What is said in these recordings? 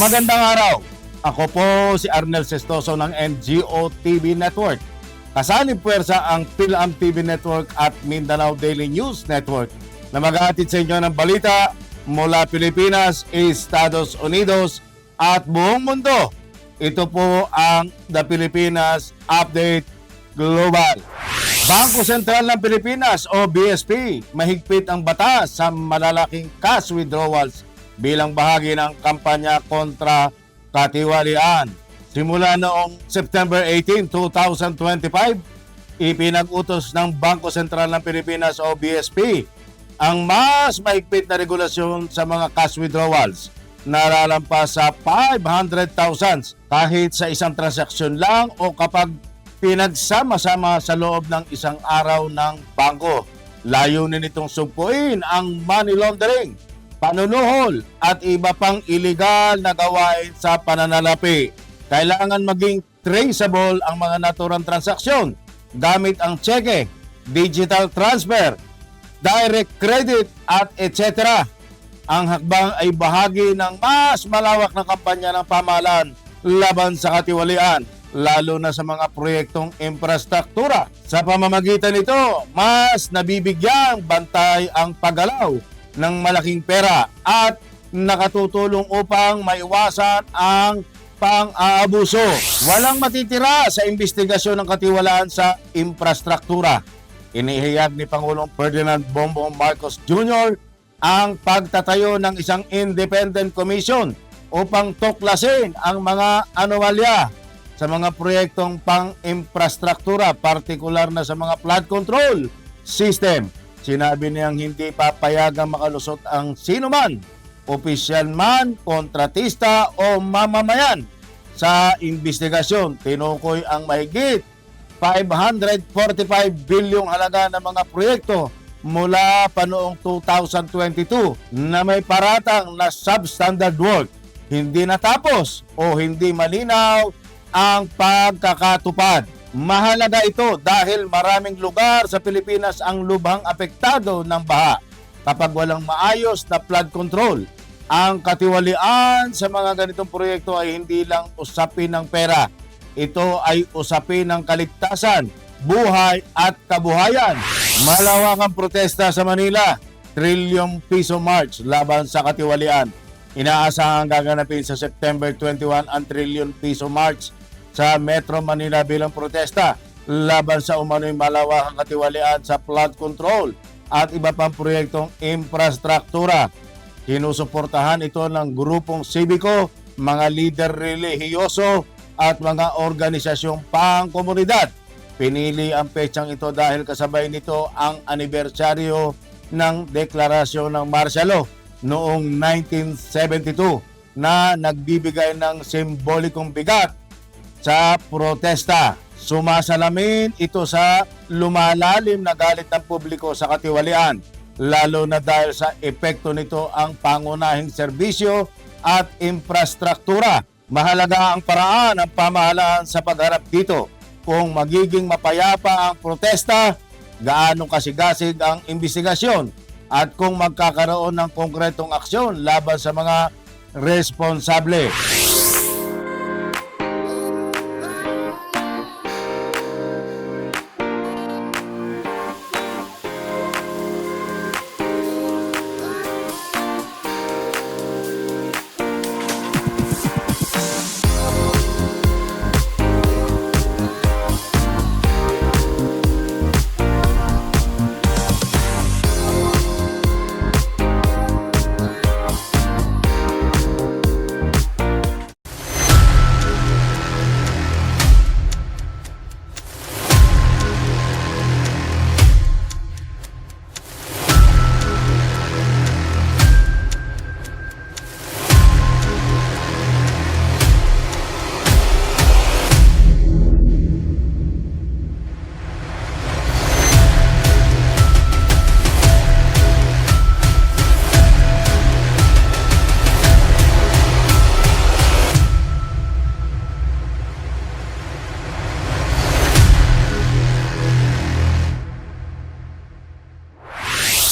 Magandang araw. Ako po si Arnel Sestoso ng NGO TV Network. Kasanib puwersa ang PhilAm TV Network at Mindanao Daily News Network na maghahatid sa inyo ng balita mula Pilipinas, Estados Unidos at buong mundo. Ito po ang The Pilipinas Update Global. Bangko Sentral ng Pilipinas o BSP, mahigpit ang batas sa malalaking cash withdrawals bilang bahagi ng kampanya kontra katiwalian. Simula noong September 18, 2025, ipinag-utos ng Bangko Sentral ng Pilipinas o BSP ang mas mahigpit na regulasyon sa mga cash withdrawals na lalampas sa 500,000 kahit sa isang transaksyon lang o kapag pinagsama-sama sa loob ng isang araw ng bangko. Layunin nitong sugpuin ang money laundering, panunuhol at iba pang iligal na gawain sa pananalapi. Kailangan maging traceable ang mga naturang transaksyon gamit ang cheque, digital transfer, direct credit at etc. Ang hakbang ay bahagi ng mas malawak na kampanya ng pamahalaan laban sa katiwalian, lalo na sa mga proyektong infrastruktura. Sa pamamagitan nito, mas nabibigyang bantay ang paggalaw ng malaking pera at nakatutulong upang maiwasan ang pang-aabuso. Walang matitira sa investigasyon ng katiwalaan sa infrastruktura. Inihayag ni Pangulong Ferdinand Bongbong Marcos Jr. ang pagtatayo ng isang independent commission upang tuklasin ang mga anomalya sa mga proyektong pang-infrastruktura, partikular na sa mga flood control system. Sinabi niyang hindi papayagang makalusot ang sinuman, opisyal man, kontratista o mamamayan sa investigasyon. Tinukoy ang mahigit 545 bilyong halaga ng mga proyekto mula pa noong 2022 na may paratang na substandard work, hindi natapos o hindi malinaw ang pagkakatupad. Mahalaga ito dahil maraming lugar sa Pilipinas ang lubhang apektado ng baha. Kapag walang maayos na flood control, ang katiwalian sa mga ganitong proyekto ay hindi lang usapin ng pera. Ito ay usapin ng kaligtasan, buhay at kabuhayan. Malawakang protesta sa Manila, trilyong piso march laban sa katiwalian. Inaasahang gaganapin sa September 21 ang trilyon piso march sa Metro Manila bilang protesta laban sa umano'y malawakang katiwalian sa flood control at iba pang proyektong infrastruktura. Sinusuportahan ito ng grupong sibiko, mga lider relihiyoso at mga organisasyong pangkomunidad. Pinili ang petsang ito dahil kasabay nito ang anibersaryo ng Deklarasyon ng Martial Law noong 1972 na nagbibigay ng simbolikong bigat sa protesta. Sumasalamin ito sa lumalalim na galit ng publiko sa katiwalian, lalo na dahil sa epekto nito ang pangunahing serbisyo at infrastruktura. Mahalaga ang paraan ng pamahalaan sa pagharap dito. Kung magiging mapayapa ang protesta, gaano kasigasig ang imbestigasyon at kung magkakaroon ng konkretong aksyon laban sa mga responsable.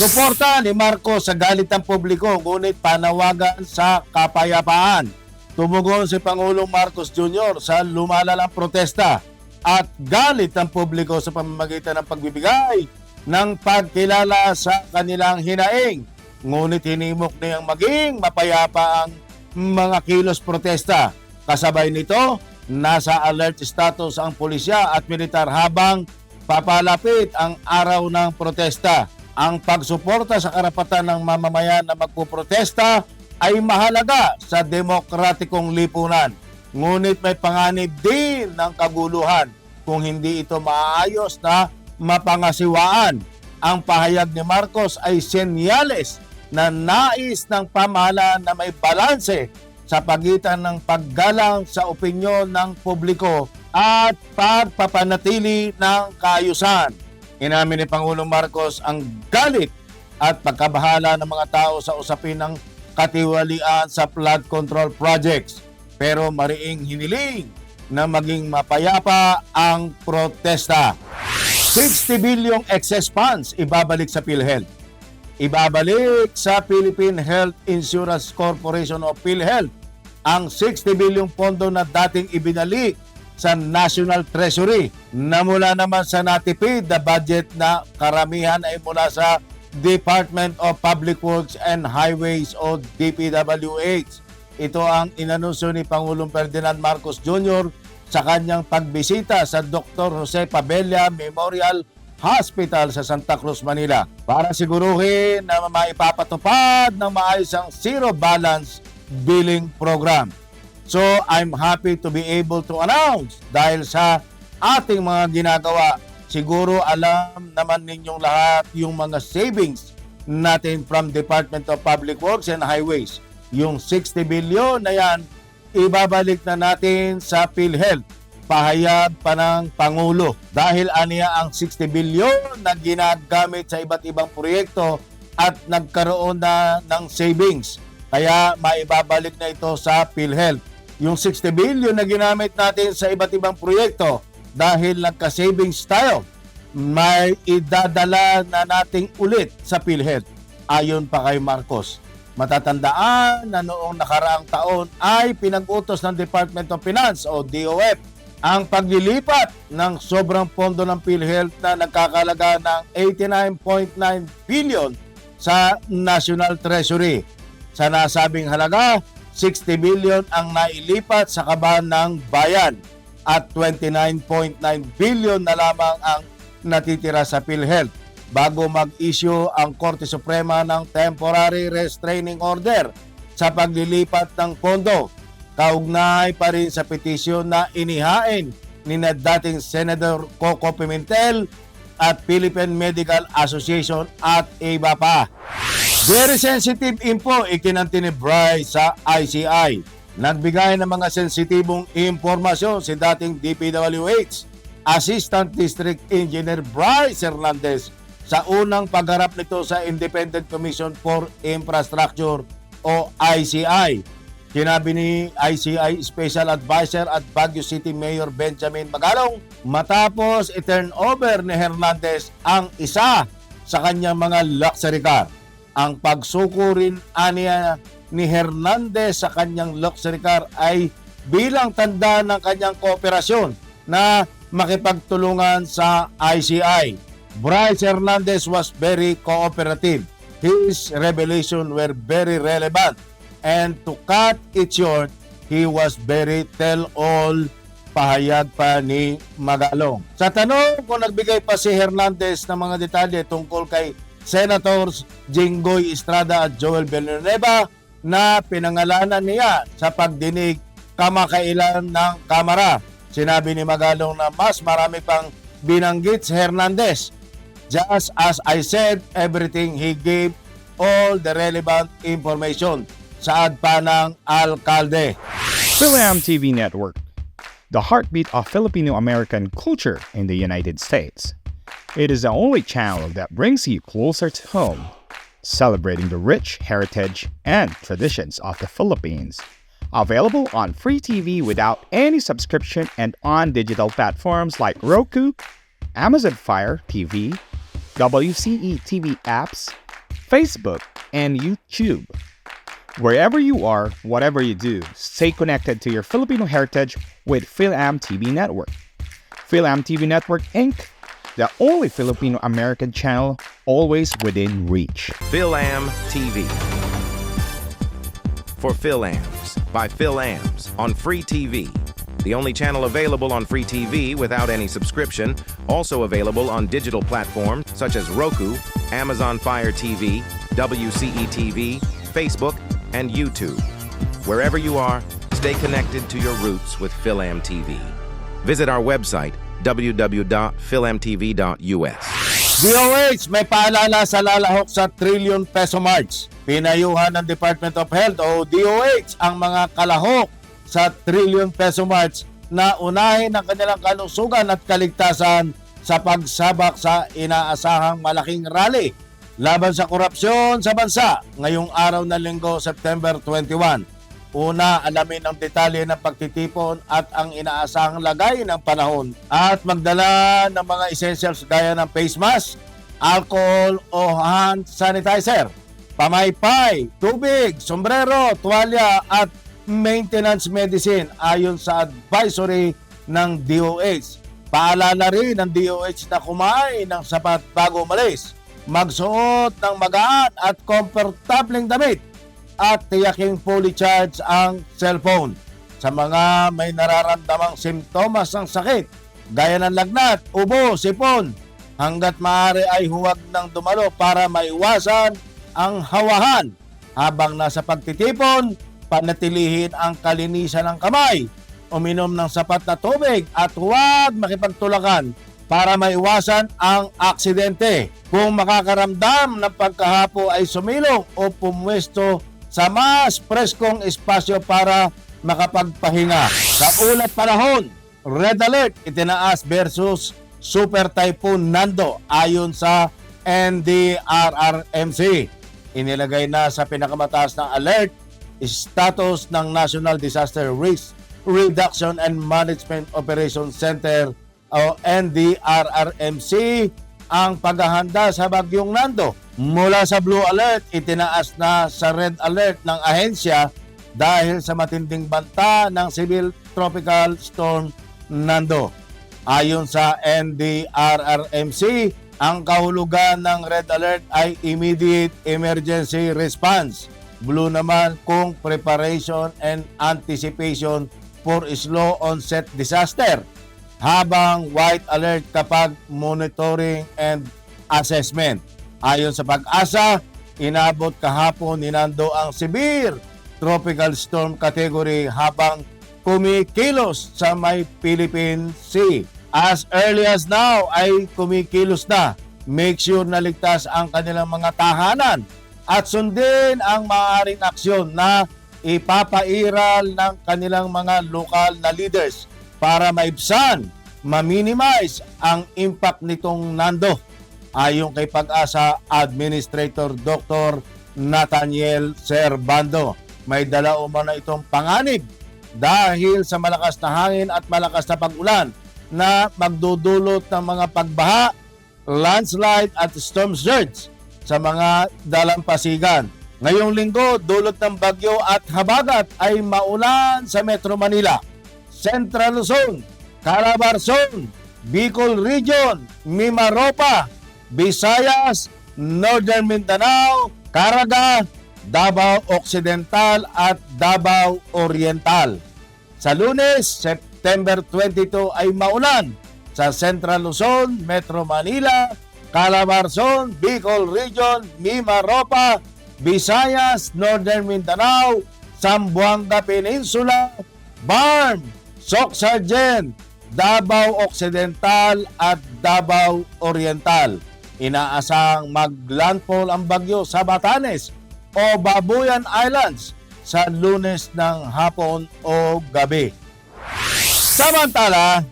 Suporta ni Marcos sa galit ng publiko, ngunit panawagan sa kapayapaan. tumugon si Pangulong Marcos Jr. sa lumalalang protesta at galit ng publiko sa pamamagitan ng pagbibigay ng pagkilala sa kanilang hinaing. Ngunit hinimok niyang maging mapayapa ang mga kilos protesta. Kasabay nito, nasa alert status ang pulisya at militar habang papalapit ang araw ng protesta. Ang pagsuporta sa karapatan ng mamamayan na magpuprotesta ay mahalaga sa demokratikong lipunan. Ngunit may panganib din ng kaguluhan kung hindi ito maayos na mapangasiwaan. Ang pahayag ni Marcos ay senyales na nais ng pamahalaan na may balanse sa pagitan ng paggalang sa opinyon ng publiko at pagpapanatili ng kaayusan. Inamin ni Pangulong Marcos ang galit at pagkabahala ng mga tao sa usapin ng katiwalian sa flood control projects. Pero mariing hiniling na maging mapayapa ang protesta. 60 bilyong excess funds ibabalik sa PhilHealth. Ibabalik sa Philippine Health Insurance Corporation o PhilHealth ang 60 bilyong pondo na dating ibinalik sa National Treasury na mula naman sa natipid na budget na karamihan ay mula sa Department of Public Works and Highways o DPWH. Ito ang inanunsyo ni Pangulong Ferdinand Marcos Jr. sa kanyang pagbisita sa Dr. Jose Pabella Memorial Hospital sa Santa Cruz, Manila para siguruhin na maipapatupad ng maayos ang zero balance billing program. So I'm happy to be able to announce dahil sa ating mga ginagawa, siguro alam naman ninyong lahat yung mga savings natin from Department of Public Works and Highways. Yung 60 billion na yan, ibabalik na natin sa PhilHealth. Pahayag pa ng Pangulo. Dahil aniya ang 60 billion na ginagamit sa iba't ibang proyekto at nagkaroon na ng savings. Kaya maibabalik na ito sa PhilHealth. Yung 60 billion na ginamit natin sa iba't ibang proyekto dahil nagka-savings tayo, may idadala na nating ulit sa PhilHealth. Ayon pa kay Marcos. Matatandaan na noong nakaraang taon ay pinag-utos ng Department of Finance o DOF ang paglilipat ng sobrang pondo ng PhilHealth na nagkakalaga ng 89.9 billion sa National Treasury. Sa nasabing halaga, 60 billion ang nailipat sa kaban ng bayan at 29.9 billion na lamang ang natitira sa PhilHealth bago mag-issue ang Korte Suprema ng Temporary Restraining Order sa paglilipat ng pondo. Kaugnay pa rin sa petisyon na inihain ni dating Senator Coco Pimentel at Philippine Medical Association at iba pa. Very sensitive info ikinanti ni Bryce sa ICI. Nagbigay ng mga sensitibong impormasyon si dating DPWH Assistant District Engineer Bryce Hernandez sa unang pagharap nito sa Independent Commission for Infrastructure o ICI. Sinabi ni ICI Special Advisor at Baguio City Mayor Benjamin Magalong matapos i-turnover ni Hernandez ang isa sa kanyang mga luxury car. Ang pagsuko rin aniya ni Hernandez sa kanyang luxury car ay bilang tanda ng kanyang kooperasyon na makipagtulungan sa ICI. Bryce Hernandez was very cooperative. His revelation were very relevant. And to cut it short, he was very tell-all, pahayag pa ni Magalong. Sa tanong kung nagbigay pa si Hernandez ng mga detalye tungkol kay Senators Jinggoy Estrada at Joel Villanueva na pinangalanan niya sa pagdinig kamakailan ng Kamara, sinabi ni Magalong na mas marami pang binanggit si Hernandez. Just as I said, everything he gave all the relevant information. Saad pa ng alkalde. Philam TV Network, the heartbeat of Filipino-American culture in the United States. It is the only channel that brings you closer to home, celebrating the rich heritage and traditions of the Philippines. Available on free TV without any subscription and on digital platforms like Roku, Amazon Fire TV, WCE TV apps, Facebook, and YouTube. Wherever you are, whatever you do, stay connected to your Filipino heritage with PhilAm TV Network. PhilAm TV Network Inc., the only Filipino-American channel always within reach. PhilAm TV. For PhilAms, by PhilAms, on Free TV. The only channel available on Free TV without any subscription, also available on digital platforms such as Roku, Amazon Fire TV, WCE TV, Facebook, and YouTube. Wherever you are, stay connected to your roots with PhilAm TV. Visit our website, www.philmtv.us. DOH may paalala sa lalahok sa trillion peso march. Pinayuhan ng Department of Health o DOH ang mga kalahok sa trillion peso march na unahin ang kanilang kalusugan at kaligtasan sa pagsabak sa inaasahang malaking rally laban sa korupsyon sa bansa ngayong araw ng Linggo, September 21. Una, alamin ang detalye ng pagtitipon at ang inaasahang lagay ng panahon at magdala ng mga essentials gaya ng face mask, alcohol o hand sanitizer, pamaypay, tubig, sombrero, tuwalya at maintenance medicine ayon sa advisory ng DOH. Paalala rin ng DOH na kumain ng sapat bago umalis, magsuot ng magaan at komportableng damit at tiyaking fully charge ang cellphone. Sa mga may nararamdamang simptomas ng sakit gaya ng lagnat, ubo, sipon, hanggat maaari ay huwag nang dumalo para maiwasan ang hawahan. Habang nasa pagtitipon, panatilihin ang kalinisan ng kamay, uminom ng sapat na tubig at huwag makipagtulakan para maiwasan ang aksidente. Kung makakaramdam ng pagkahapo ay sumilong o pumwesto sa mas preskong espasyo para makapagpahinga. Sa ulat panahon, Red Alert itinaas versus Super Typhoon Nando ayon sa NDRRMC. Inilagay na sa pinakamataas na alert status ng National Disaster Risk Reduction and Management Operations Center o NDRRMC ang paghahanda sa bagyong Nando. Mula sa Blue Alert, itinaas na sa Red Alert ng ahensya dahil sa matinding banta ng Civil Tropical Storm Nando. Ayon sa NDRRMC, ang kahulugan ng Red Alert ay Immediate Emergency Response. Blue naman kung Preparation and Anticipation for Slow Onset Disaster. Habang White Alert kapag Monitoring and Assessment. Ayon sa Pag-asa, inabot kahapon ni Nando ang severe tropical storm category habang kumikilos sa may Philippine Sea. As early as now ay kumikilos na. Make sure na ligtas ang kanilang mga tahanan at sundin ang maaaring aksyon na ipapairal ng kanilang mga lokal na leaders para maibsan, ma-minimize ang impact nitong Nando. Ayon kay Pag-asa Administrator Dr. Nathaniel Servando, may dala umano itong panganib dahil sa malakas na hangin at malakas na pag-ulan na magdudulot ng mga pagbaha, landslide at storm surge sa mga dalampasigan. Ngayong linggo, dulot ng bagyo at habagat ay maulan sa Metro Manila, Central Luzon, Calabarzon, Bicol Region, Mimaropa, Visayas, Northern Mindanao, Caraga, Davao Occidental at Davao Oriental. Sa Lunes, September 22 ay maulan sa Central Luzon, Metro Manila, Calabarzon, Bicol Region, Mimaropa, Visayas, Northern Mindanao, Zamboanga Peninsula, Barm, Soc-Sargent, Davao Occidental at Davao Oriental. Inaasang maglandfall ang bagyo sa Batanes o Babuyan Islands sa Lunes ng hapon o gabi. Samantala,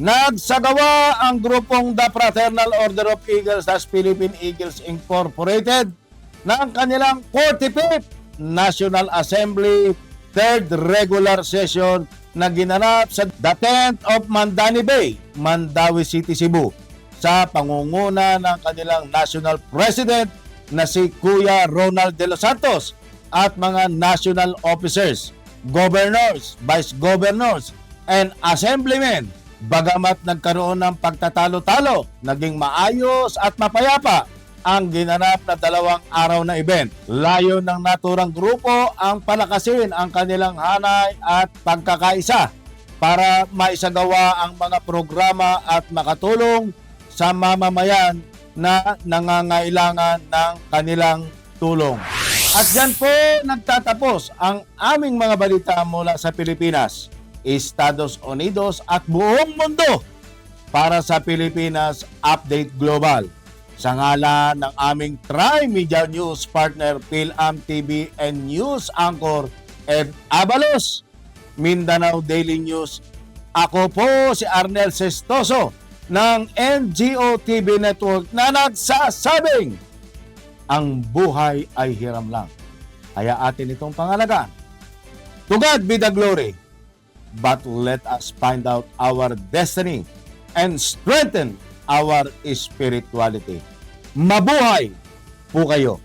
nagsagawa ang grupong The Fraternal Order of Eagles as Philippine Eagles Incorporated ng kanilang 45th National Assembly 3rd Regular Session na ginanap sa the 10th of Mandani Bay, Mandawi City, Cebu sa pangunguna ng kanilang National President na si Kuya Ronald de los Santos at mga national officers, governors, vice governors, and assemblymen. Bagamat nagkaroon ng pagtatalo-talo, naging maayos at mapayapa ang ginanap na 2 araw na event. Layo ng naturang grupo ang palakasin ang kanilang hanay at pagkakaisa para maisagawa ang mga programa at makatulong sa mamamayan na nangangailangan ng kanilang tulong. At dyan po nagtatapos ang aming mga balita mula sa Pilipinas, Estados Unidos at buong mundo para sa Pilipinas Update Global. Sa ngalan ng aming Tri-Media News partner PhilAm TV and News Anchor Ed Abalos, Mindanao Daily News, ako po si Arnel Sestoso ng NGO TV Network na nagsasabing ang buhay ay hiram lang. Kaya atin itong pangalagaan. To God be the glory, but let us find out our destiny and strengthen our spirituality. Mabuhay po kayo!